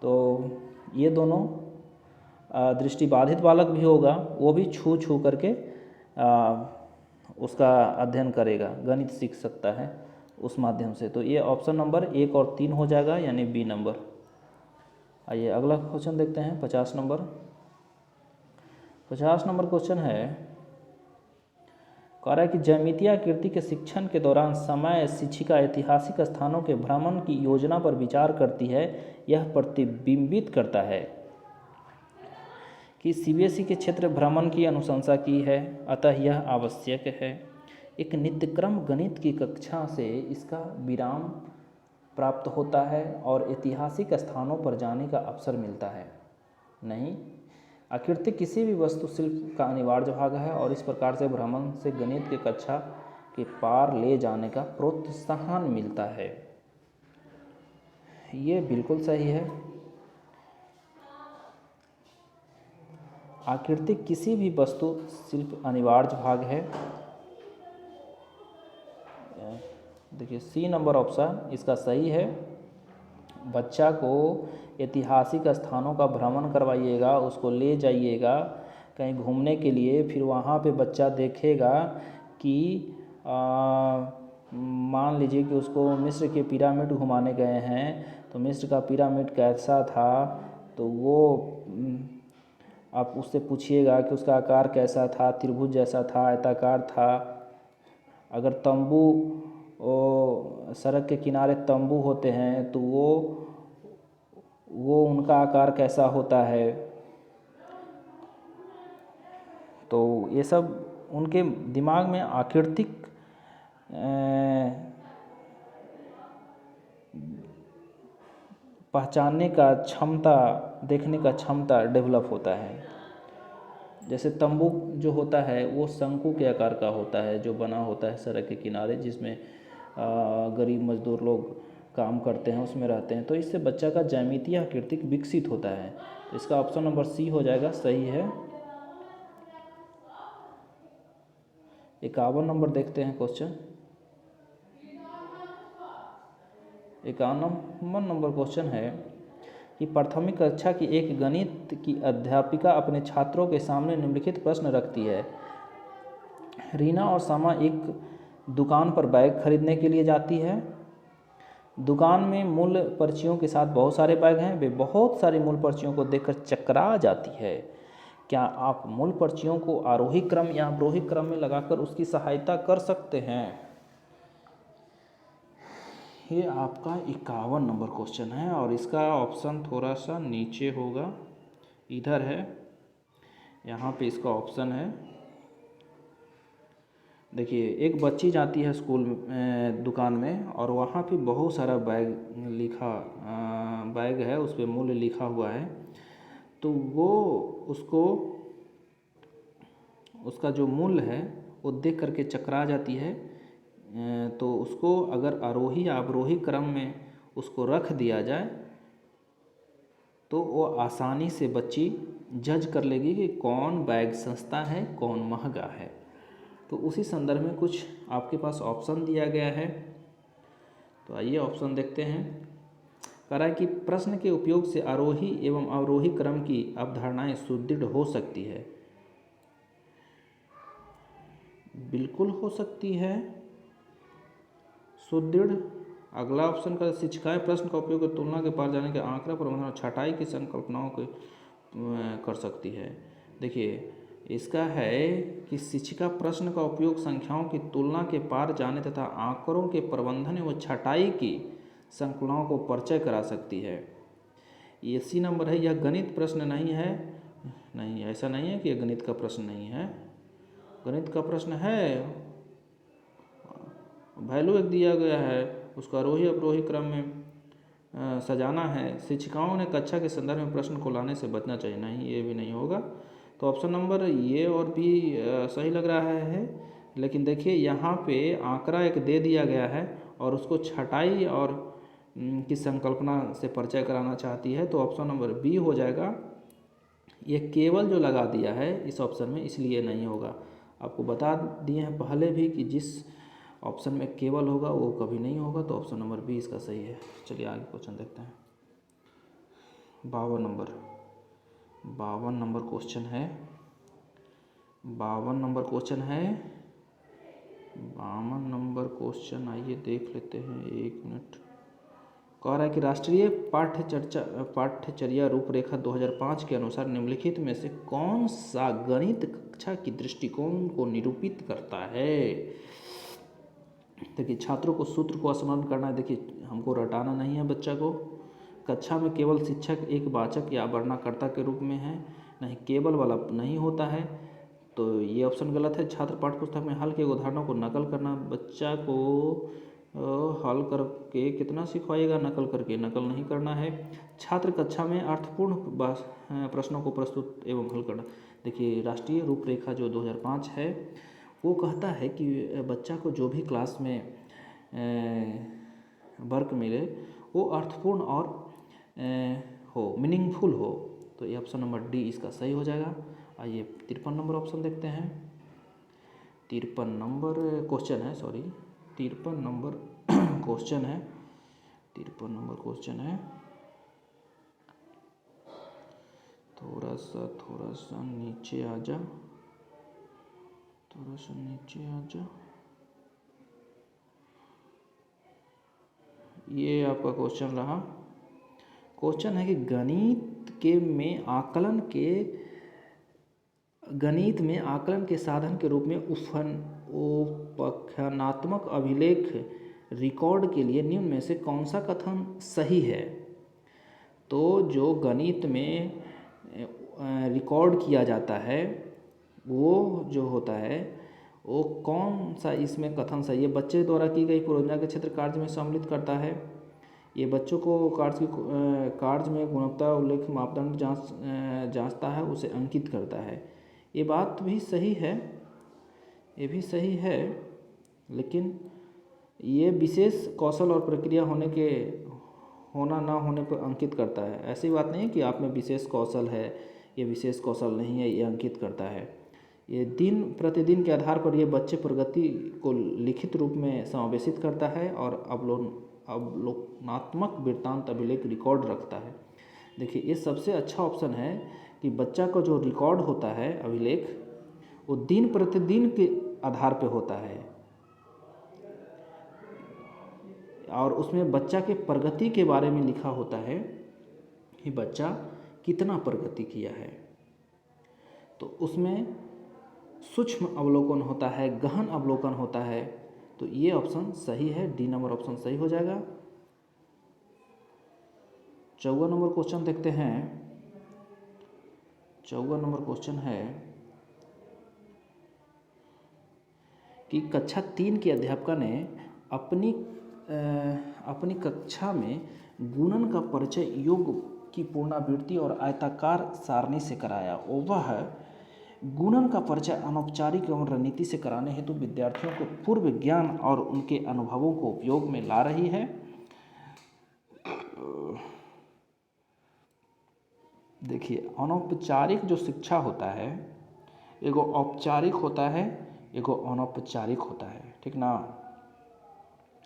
तो ये दोनों दृष्टिबाधित बालक भी होगा, वो भी छू छू करके उसका अध्ययन करेगा, गणित सीख सकता है उस माध्यम से। तो ये ऑप्शन नंबर 1 और 3 हो जाएगा, यानी बी नंबर। आइए अगला क्वेश्चन देखते हैं, 50 नंबर। 50 नंबर क्वेश्चन है, कह रहा है कि ज्यामितीय आकृति के शिक्षण के दौरान समय शिक्षिका ऐतिहासिक स्थानों के भ्रमण की योजना पर विचार करती है। यह प्रतिबिंबित करता है कि सीबीएसई के क्षेत्र भ्रमण की अनुशंसा की है, अतः यह आवश्यक है। एक नित्यक्रम गणित की कक्षा से इसका विराम प्राप्त होता है और ऐतिहासिक स्थानों पर जाने का अवसर मिलता है। नहीं, आकृति किसी भी वास्तुशिल्प का अनिवार्य भाग है और इस प्रकार से भ्रमण से गणित की कक्षा के पार ले जाने का प्रोत्साहन मिलता है। ये बिल्कुल सही है। आकृति किसी भी वास्तुशिल्प अनिवार्य भाग है। देखिए, सी नंबर ऑप्शन इसका सही है। बच्चा को ऐतिहासिक स्थानों का भ्रमण करवाइएगा, उसको ले जाइएगा कहीं घूमने के लिए, फिर वहाँ पे बच्चा देखेगा कि मान लीजिए कि उसको मिस्र के पिरामिड घुमाने गए हैं, तो मिस्र का पिरामिड कैसा था, तो वो आप उससे पूछिएगा कि उसका आकार कैसा था, त्रिभुज जैसा था, आयताकार था। अगर तंबू, सड़क के किनारे तंबू होते हैं तो वो उनका आकार कैसा होता है। तो ये सब उनके दिमाग में आकृतिक पहचानने का क्षमता, देखने का क्षमता डेवलप होता है। जैसे तंबू जो होता है वो शंकु के आकार का होता है, जो बना होता है सड़क के किनारे, जिसमें गरीब मजदूर लोग काम करते हैं, उसमें रहते हैं। तो इससे बच्चा का ज्यामितीय आकृतिक विकसित होता है। तो इसका ऑप्शन नंबर सी हो जाएगा, सही है। 51 नंबर देखते हैं क्वेश्चन। 51 नंबर क्वेश्चन है कि प्राथमिक कक्षा की एक गणित की अध्यापिका अपने छात्रों के सामने निम्नलिखित प्रश्न रखती है। रीना और सामा एक दुकान पर बैग खरीदने के लिए जाती है। दुकान में मूल पर्चियों के साथ बहुत सारे बैग हैं। वे बहुत सारी मूल पर्चियों को देखकर चकरा जाती है। क्या आप मूल पर्चियों को आरोही क्रम या अवरोही क्रम में लगाकर उसकी सहायता कर सकते हैं? ये आपका 51 नंबर क्वेश्चन है और इसका ऑप्शन थोड़ा सा नीचे होगा, इधर है, यहाँ पे इसका ऑप्शन है। देखिए, एक बच्ची जाती है स्कूल दुकान में और वहाँ पे बहुत सारा बैग है, उस पर मूल्य लिखा हुआ है। तो वो उसका जो मूल्य है वो देख करके चकरा जाती है। तो उसको अगर आरोही या अवरोही क्रम में उसको रख दिया जाए तो वो आसानी से बच्ची जज कर लेगी कि कौन बैग सस्ता है, कौन महंगा है। तो उसी संदर्भ में कुछ आपके पास ऑप्शन दिया गया है। तो आइए ऑप्शन देखते हैं। कह रहा है कि प्रश्न के उपयोग से आरोही एवं अवरोही क्रम की अवधारणाएं सुदृढ़ हो सकती है। बिल्कुल हो सकती है सुदृढ़। अगला ऑप्शन का शिक्षिकाएं प्रश्न का उपयोग कर तुलना के पार जाने के आंकड़ा प्रबंधन और छटाई की संकल्पनाओं को कर सकती है। देखिए इसका है कि शिक्षिका प्रश्न का उपयोग संख्याओं की तुलना के पार जाने तथा आंकड़ों के प्रबंधन एवं छटाई की संकल्पनाओं को परिचय करा सकती है। ये सी नंबर है। यह गणित प्रश्न नहीं है। नहीं, ऐसा नहीं है कि यह गणित का प्रश्न नहीं है, गणित का प्रश्न है। वैल्यू एक दिया गया है, उसका आरोही अवरोही क्रम में सजाना है। शिक्षिकाओं ने कक्षा के संदर्भ में प्रश्न को लाने से बचना चाहिए। नहीं, ये भी नहीं होगा। तो ऑप्शन नंबर ये और भी सही लग रहा है। लेकिन देखिए यहाँ पे आंकड़ा एक दे दिया गया है और उसको छटाई और की संकल्पना से परिचय कराना चाहती है, तो ऑप्शन नंबर बी हो जाएगा। ये केवल जो लगा दिया है इस ऑप्शन में, इसलिए नहीं होगा। आपको बता दिए हैं पहले भी कि जिस ऑप्शन में केवल होगा वो कभी नहीं होगा, तो ऑप्शन नंबर बी इसका सही है। चलिए आगे क्वेश्चन देखते हैं। 52 नंबर क्वेश्चन है। 52 नंबर क्वेश्चन आइए देख लेते हैं, 1 मिनट। कह रहा है कि राष्ट्रीय पाठ्यचर्या रूपरेखा 2005 के अनुसार निम्नलिखित में से कौन सा गणित कक्षा की दृष्टिकोण को निरूपित करता है। देखिए छात्रों को सूत्र को स्मरण करना है। देखिए हमको रटाना नहीं है बच्चा को। कक्षा में केवल शिक्षक एक वाचक या वर्णनाकर्ता के रूप में है, नहीं केवल वाला नहीं होता है, तो ये ऑप्शन गलत है। छात्र पाठ्यपुस्तक में हल के उदाहरणों को नकल करना, बच्चा को हल करके कितना सिखवाइएगा, नकल करके नकल नहीं करना है। छात्र कक्षा में अर्थपूर्ण प्रश्नों को प्रस्तुत एवं हल करना। देखिए राष्ट्रीय रूपरेखा जो 2005 है वो कहता है कि बच्चा को जो भी क्लास में वर्क मिले वो अर्थपूर्ण और हो, मीनिंगफुल हो, तो ये ऑप्शन नंबर डी इसका सही हो जाएगा। आइए 53 नंबर ऑप्शन देखते हैं। 53 नंबर क्वेश्चन है, सॉरी 53 नंबर क्वेश्चन है। 53 नंबर क्वेश्चन है। थोड़ा सा नीचे आ जा, थोड़ा सा नीचे आ जा। ये आपका क्वेश्चन रहा। क्वेश्चन है कि गणित में आकलन के साधन के रूप में उपख्यानात्मक अभिलेख रिकॉर्ड के लिए निम्न में से कौन सा कथन सही है। तो जो गणित में रिकॉर्ड किया जाता है वो जो होता है वो कौन सा इसमें कथन सही है। बच्चे द्वारा की गई परियोजना के क्षेत्र कार्य में सम्मिलित करता है। ये बच्चों को कार्य में गुणवत्ता उल्लेख मापदंड जांचता है, उसे अंकित करता है। ये बात भी सही है, ये भी सही है, लेकिन ये विशेष कौशल और प्रक्रिया होना ना होने पर अंकित करता है। ऐसी बात नहीं है कि आप में विशेष कौशल है, ये विशेष कौशल नहीं है, ये अंकित करता है। ये दिन प्रतिदिन के आधार पर ये बच्चे प्रगति को लिखित रूप में समावेशित करता है और अवलोकनात्मक वृत्तांत अभिलेख रिकॉर्ड रखता है। देखिए ये सबसे अच्छा ऑप्शन है कि बच्चा को जो रिकॉर्ड होता है अभिलेख वो दिन प्रतिदिन के आधार पे होता है और उसमें बच्चा के प्रगति के बारे में लिखा होता है कि बच्चा कितना प्रगति किया है। तो उसमें सूक्ष्म अवलोकन होता है, गहन अवलोकन होता है। तो ये ऑप्शन सही है, डी नंबर ऑप्शन सही हो जाएगा। 54 नंबर क्वेश्चन देखते हैं। 54 नंबर क्वेश्चन है कि कक्षा 3 की अध्यापिका ने अपनी कक्षा में गुणन का परिचय योग की पुनरावृत्ति और आयताकार सारणी से कराया। वह गुणन का परिचय अनौपचारिक एवं रणनीति से कराने हेतु विद्यार्थियों को पूर्व ज्ञान और उनके अनुभवों को उपयोग में ला रही है। देखिए अनौपचारिक जो शिक्षा होता है एगो औपचारिक होता है, एगो अनौपचारिक होता है, ठीक ना।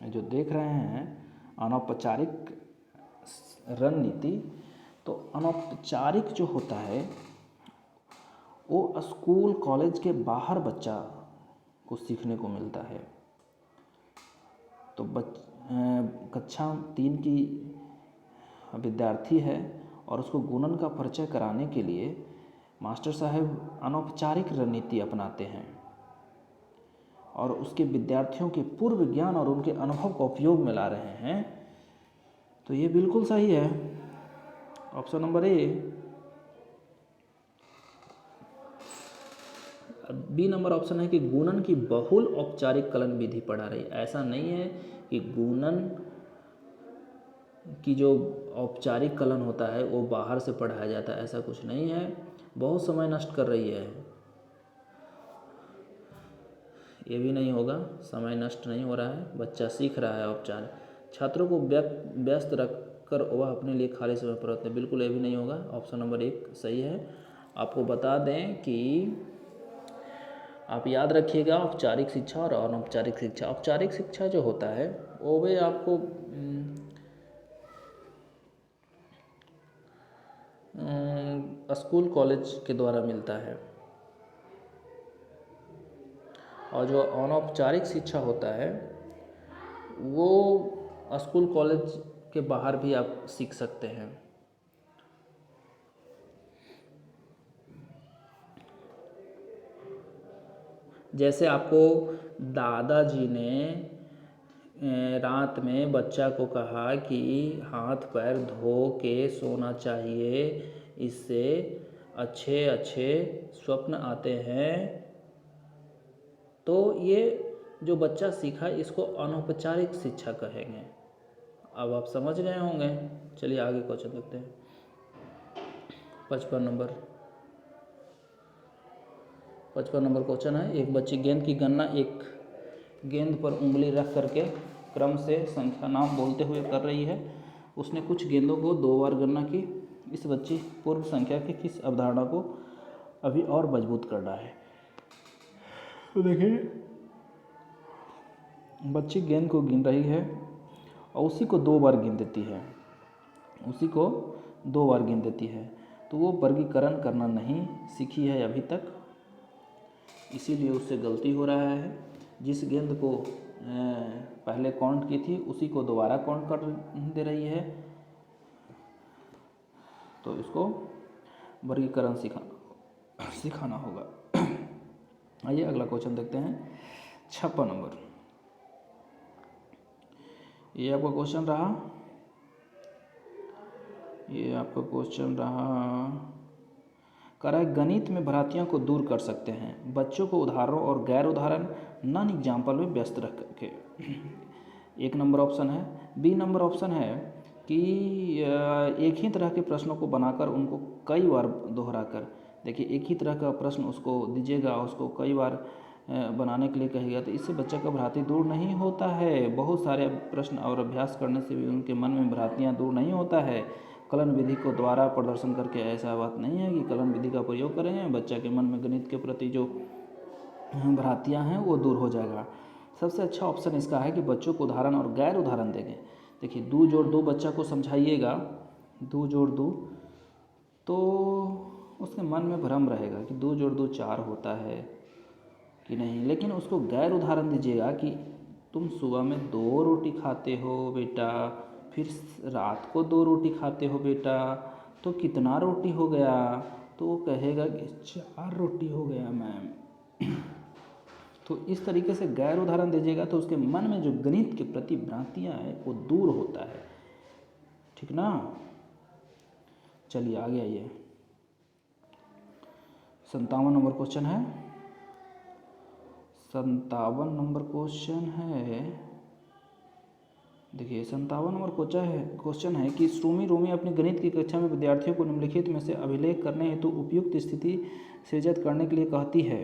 जो देख रहे हैं अनौपचारिक रणनीति, तो अनौपचारिक जो होता है वो स्कूल कॉलेज के बाहर बच्चा को सीखने को मिलता है। तो कक्षा 3 की विद्यार्थी है और उसको गुणन का परिचय कराने के लिए मास्टर साहब अनौपचारिक रणनीति अपनाते हैं और उसके विद्यार्थियों के पूर्व ज्ञान और उनके अनुभव का उपयोग में ला रहे हैं, तो ये बिल्कुल सही है, option number A. B number option है कि गुणन की बहुल औपचारिक कलन विधि पढ़ा रही है। ऐसा नहीं है कि गुणन की जो औपचारिक कलन होता है वो बाहर से पढ़ाया जाता है, ऐसा कुछ नहीं है। बहुत समय नष्ट कर रही है, ये भी नहीं होगा, समय नष्ट नहीं हो रहा है, बच्चा सीख रहा है औपचारिक। छात्रों को व्यस्त रखकर वह अपने लिए खाली समय पर रहते हैं, बिल्कुल ये भी नहीं होगा, ऑप्शन नंबर 1 सही है। आपको बता दें कि आप याद रखिएगा औपचारिक शिक्षा और अनौपचारिक शिक्षा। औपचारिक शिक्षा जो होता है वो भी आपको स्कूल कॉलेज के द्वारा मिलता है, और जो अनौपचारिक शिक्षा होता है वो स्कूल कॉलेज के बाहर भी आप सीख सकते हैं। जैसे आपको दादाजी ने रात में बच्चा को कहा कि हाथ पैर धो के सोना चाहिए, इससे अच्छे अच्छे स्वप्न आते हैं, तो ये जो बच्चा सीखा इसको अनौपचारिक शिक्षा कहेंगे। अब आप समझ गए होंगे। चलिए आगे क्वेश्चन देखते हैं। 55 नंबर क्वेश्चन है, एक बच्ची गेंद की गणना एक गेंद पर उंगली रख करके क्रम से संख्या नाम बोलते हुए कर रही है। उसने कुछ गेंदों को 2 बार गणना की। इस बच्ची पूर्व संख्या की किस अवधारणा को अभी और मजबूत कर रहा है? तो देखिए, बच्ची गेंद को गिन रही है और उसी को 2 बार गिन देती है, तो वो वर्गीकरण करना नहीं सीखी है अभी तक, इसीलिए उससे गलती हो रहा है। जिस गेंद को पहले काउंट की थी उसी को दोबारा काउंट कर दे रही है, तो इसको वर्गीकरण सिखाना होगा। आइए अगला क्वेश्चन देखते हैं। 56 नंबर, ये आपका क्वेश्चन रहा, कह रहा है गणित में भ्रांतियों को दूर कर सकते हैं बच्चों को उदाहरणों और गैर उदाहरण नॉन एग्जाम्पल में व्यस्त रख के। 1 नंबर ऑप्शन है। बी नंबर ऑप्शन है कि एक ही तरह के प्रश्नों को बनाकर उनको कई बार दोहराकर, देखिए एक ही तरह का प्रश्न उसको दीजिएगा, उसको कई बार बनाने के लिए कहेगा, तो इससे बच्चे का भ्रांति दूर नहीं होता है। बहुत सारे प्रश्न और अभ्यास करने से भी उनके मन में भ्रांतियाँ दूर नहीं होता है। कलन विधि को द्वारा प्रदर्शन करके ऐसा बात नहीं है कि कलन विधि का प्रयोग करेंगे बच्चा के मन में गणित के प्रति जो भ्रांतियाँ हैं वो दूर हो जाएगा। सबसे अच्छा ऑप्शन इसका है कि बच्चों को उदाहरण और गैर उदाहरण देंगे। देखिए 2 जोड़ 2 बच्चा को समझाइएगा, 2 जोड़ 2, तो उसके मन में भ्रम रहेगा कि 2 जोड़ 2 4 होता है कि नहीं। लेकिन उसको गैर उदाहरण दीजिएगा कि तुम सुबह में 2 रोटी खाते हो बेटा, फिर रात को 2 रोटी खाते हो बेटा, तो कितना रोटी हो गया? तो वो कहेगा कि 4 रोटी हो गया मैम। तो इस तरीके से गैर उदाहरण दीजिएगा तो उसके मन में जो गणित के प्रति भ्रांतियाँ हैं वो दूर होता है, ठीक ना। चलिए आगे आइए। 57 नंबर क्वेश्चन है। 57 नंबर क्वेश्चन है, देखिए 57 नंबर क्वेश्चन है कि रोमी अपनी गणित की कक्षा में विद्यार्थियों को निम्नलिखित में से अभिलेख करने हेतु उपयुक्त स्थिति सृजित करने के लिए कहती है।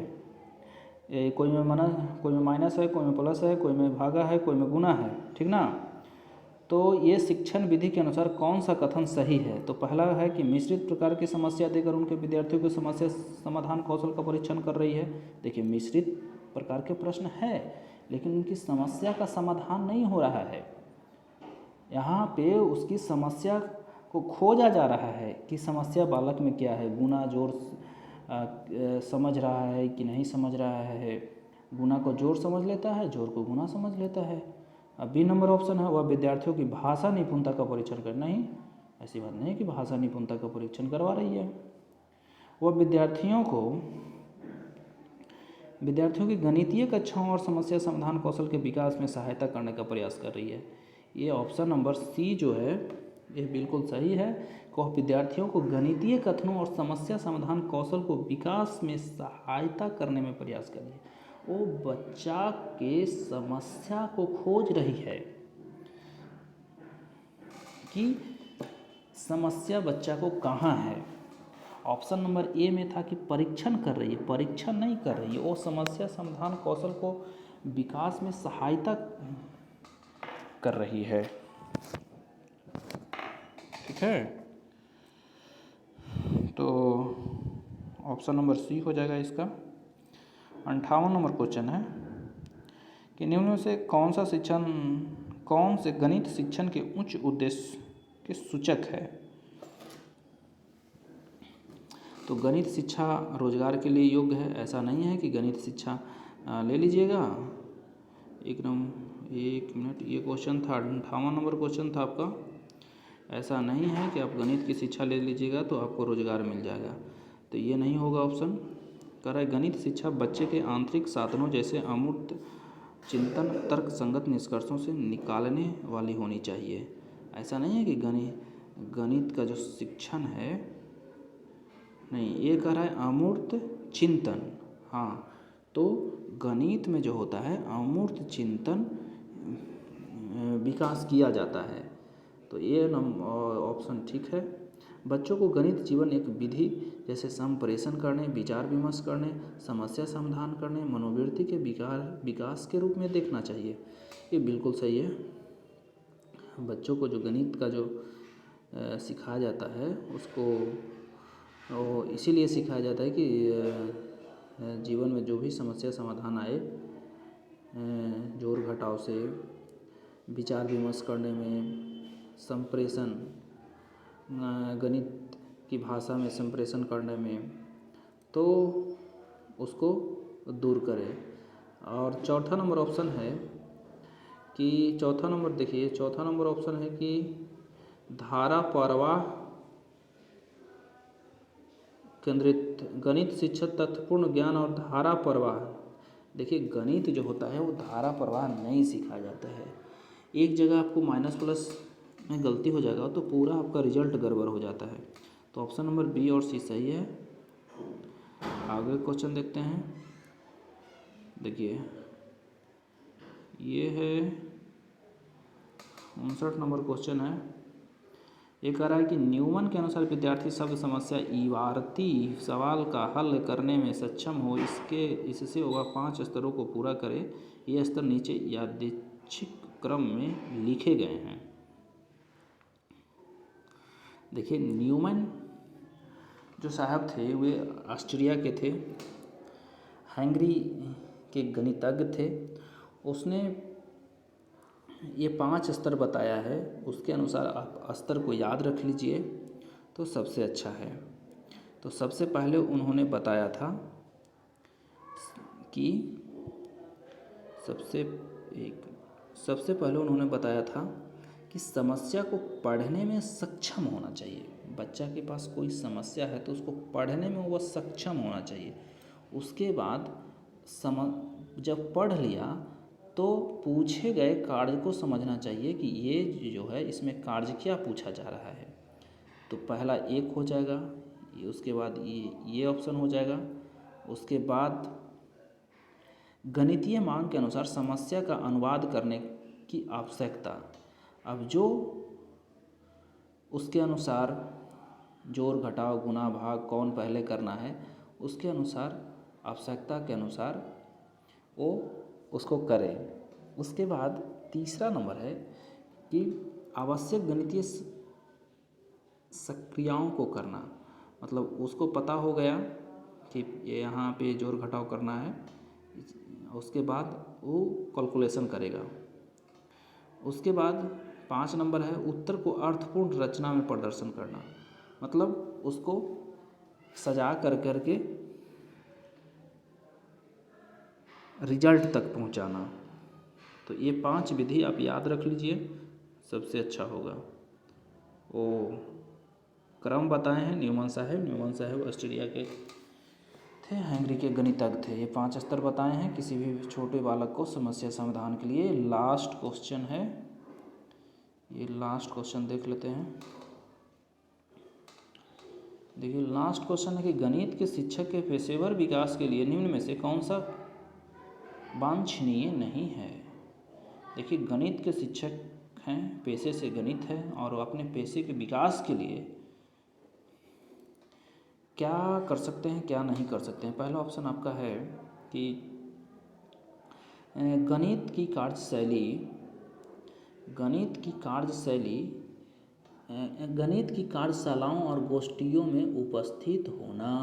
कोई में माइनस है, कोई में प्लस है, कोई में भागा है, कोई में गुना है, ठीक ना। तो ये शिक्षण विधि के अनुसार कौन सा कथन सही है? तो पहला है कि मिश्रित प्रकार की समस्या देकर उनके विद्यार्थियों को समस्या समाधान कौशल का परीक्षण कर रही है। देखिए मिश्रित प्रकार के प्रश्न है लेकिन उनकी समस्या का समाधान नहीं हो रहा है। यहाँ पे उसकी समस्या को खोजा जा रहा है कि समस्या बालक में क्या है, गुना जोड़ समझ रहा है कि नहीं समझ रहा है। गुना को जोड़ समझ लेता है, जोड़ को गुना समझ लेता है। अब बी नंबर ऑप्शन है, वह विद्यार्थियों की भाषा निपुणता का परीक्षण कर, नहीं ऐसी बात नहीं है कि भाषा निपुणता का परीक्षण करवा रही है। वह विद्यार्थियों की गणितीय कक्षाओं और समस्या समाधान कौशल के विकास में सहायता करने का प्रयास कर रही है। ये ऑप्शन नंबर सी जो है ये बिल्कुल सही है। वह विद्यार्थियों को गणितीय कथनों और समस्या समाधान कौशल को विकास में सहायता करने में प्रयास कर रही है। वो बच्चा के समस्या को खोज रही है कि समस्या बच्चा को कहाँ है। ऑप्शन नंबर ए में था कि परीक्षण कर रही है, परीक्षण नहीं कर रही है, वो समस्या समाधान कौशल को विकास में सहायता कर रही है। ठीक है, तो ऑप्शन नंबर सी हो जाएगा इसका। 58 नंबर क्वेश्चन है कि निम्न में से कौन से गणित शिक्षण के उच्च उद्देश्य के सूचक है। तो गणित शिक्षा रोजगार के लिए योग्य है, ऐसा नहीं है कि गणित शिक्षा ले लीजिएगा। एक मिनट, ये क्वेश्चन था 58 नंबर क्वेश्चन था आपका। ऐसा नहीं है कि आप गणित की शिक्षा ले लीजिएगा तो आपको रोजगार मिल जाएगा, तो ये नहीं होगा ऑप्शन। कह रहा है गणित शिक्षा बच्चे के आंतरिक साधनों जैसे अमूर्त चिंतन तर्क संगत निष्कर्षों से निकालने वाली होनी चाहिए। ऐसा नहीं है कि गणित का जो शिक्षण है, नहीं, ये कह रहा है अमूर्त चिंतन। हाँ, तो गणित में जो होता है अमूर्त चिंतन विकास किया जाता है, तो ये ऑप्शन ठीक है। बच्चों को गणित जीवन एक विधि जैसे संप्रेषण करने, विचार विमर्श करने, समस्या समाधान करने, मनोवृत्ति के विकास के रूप में देखना चाहिए। ये बिल्कुल सही है। बच्चों को जो गणित का जो सिखाया जाता है उसको इसीलिए सिखाया जाता है कि जीवन में जो भी समस्या समाधान आए, जोड़ घटाव से, विचार विमर्श करने में, संप्रेषण, गणित की भाषा में संप्रेषण करने में, तो उसको दूर करें। और चौथा नंबर ऑप्शन है कि चौथा नंबर ऑप्शन है कि धारा प्रवाह केंद्रित गणित शिक्षा तथ्यपूर्ण ज्ञान और धारा प्रवाह। देखिए, गणित जो होता है वो धारा प्रवाह नहीं सिखाया जाता है। एक जगह आपको माइनस प्लस में गलती हो जाएगा तो पूरा आपका रिजल्ट गड़बड़ हो जाता है। तो ऑप्शन नंबर बी और सी सही है। आगे क्वेश्चन देखते हैं। देखिए, ये है 59 नंबर क्वेश्चन है। ये कह रहा है कि न्यूमन के अनुसार विद्यार्थी शब्द समस्या इबारती सवाल का हल करने में सक्षम हो, इससे वह 5 स्तरों को पूरा करे। ये स्तर नीचे यादृच्छिक क्रम में लिखे गए हैं। देखिए, न्यूमन जो साहब थे वे ऑस्ट्रिया के थे, हंगरी के गणितज्ञ थे। उसने ये 5 स्तर बताया है, उसके अनुसार आप स्तर को याद रख लीजिए तो सबसे अच्छा है। तो सबसे पहले उन्होंने बताया था कि सबसे पहले उन्होंने बताया था कि समस्या को पढ़ने में सक्षम होना चाहिए। बच्चा के पास कोई समस्या है तो उसको पढ़ने में वह सक्षम होना चाहिए। उसके बाद जब पढ़ लिया तो पूछे गए कार्य को समझना चाहिए कि ये जो है इसमें कार्य क्या पूछा जा रहा है। तो पहला 1 हो जाएगा, उसके बाद ये ऑप्शन हो जाएगा। उसके बाद गणितीय मांग के अनुसार समस्या का अनुवाद करने की आवश्यकता। अब जो उसके अनुसार जोड़ घटाव गुणा भाग कौन पहले करना है, उसके अनुसार आवश्यकता के अनुसार वो उसको करें। उसके बाद तीसरा नंबर है कि आवश्यक गणितीय सक्रियाओं को करना। मतलब उसको पता हो गया कि यहाँ पे जोड़ घटाव करना है, उसके बाद वो कैलकुलेशन करेगा। उसके बाद 5 नंबर है उत्तर को अर्थपूर्ण रचना में प्रदर्शन करना। मतलब उसको सजा करके रिजल्ट तक पहुंचाना। तो तो ये 5 विधि आप याद रख लीजिए, सबसे अच्छा होगा। वो क्रम बताए हैं न्यूमन साहब ऑस्ट्रेलिया के थे, हंगरी के गणितज्ञ थे। ये 5 स्तर बताए हैं किसी भी छोटे बालक को समस्या समाधान के लिए। लास्ट क्वेश्चन है, ये लास्ट क्वेश्चन देख लेते हैं। देखिए लास्ट क्वेश्चन है कि गणित के शिक्षक के पेशेवर विकास के लिए निम्न में से कौन सा वांछनीय नहीं है। देखिए गणित के शिक्षक हैं, पेशे से गणित है, और अपने पेशे के विकास के लिए क्या कर सकते हैं क्या नहीं कर सकते हैं। पहला ऑप्शन आपका है कि गणित की कार्यशालाओं और गोष्ठियों में उपस्थित होना।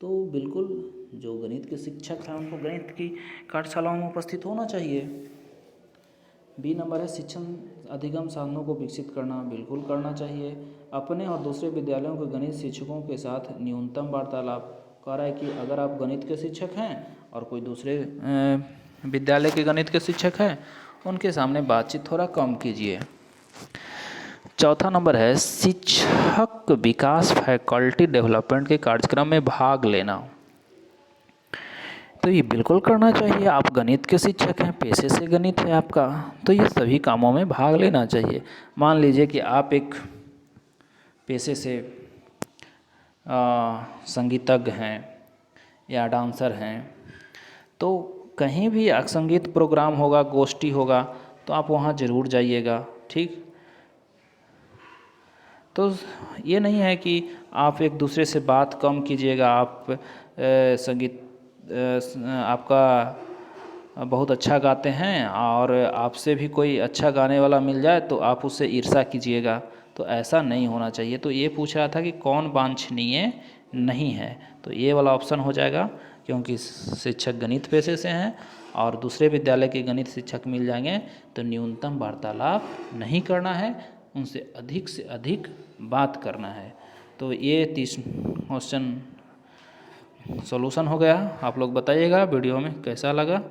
तो बिल्कुल जो गणित के शिक्षक हैं उनको गणित की कार्यशालाओं में उपस्थित होना चाहिए। बी नंबर है शिक्षण अधिगम साधनों को विकसित करना, बिल्कुल करना चाहिए। अपने और दूसरे विद्यालयों के गणित शिक्षकों के साथ न्यूनतम वार्तालाप। कह रहा है कि अगर आप गणित के शिक्षक हैं और कोई दूसरे विद्यालय के गणित के शिक्षक हैं, उनके सामने बातचीत थोड़ा कम कीजिए। चौथा नंबर है शिक्षक विकास फैकल्टी डेवलपमेंट के कार्यक्रम में भाग लेना। तो ये बिल्कुल करना चाहिए। आप गणित के शिक्षक हैं, पेशे से गणित है आपका, तो ये सभी कामों में भाग लेना चाहिए। मान लीजिए कि आप एक पेशे से संगीतज्ञ हैं या डांसर हैं, तो कहीं भी संगीत प्रोग्राम होगा, गोष्ठी होगा, तो आप वहाँ ज़रूर जाइएगा। ठीक, तो ये नहीं है कि आप एक दूसरे से बात कम कीजिएगा। आप संगीत आपका बहुत अच्छा गाते हैं और आपसे भी कोई अच्छा गाने वाला मिल जाए तो आप उससे ईर्ष्या कीजिएगा, तो ऐसा नहीं होना चाहिए। तो ये पूछ रहा था कि कौन वांछनीय नहीं है, तो ये वाला ऑप्शन हो जाएगा, क्योंकि शिक्षक गणित पेशे से हैं और दूसरे विद्यालय के गणित शिक्षक मिल जाएंगे तो न्यूनतम वार्तालाप नहीं करना है, उनसे अधिक से अधिक बात करना है। तो ये 30 क्वेश्चन सॉल्यूशन हो गया। आप लोग बताइएगा वीडियो में कैसा लगा।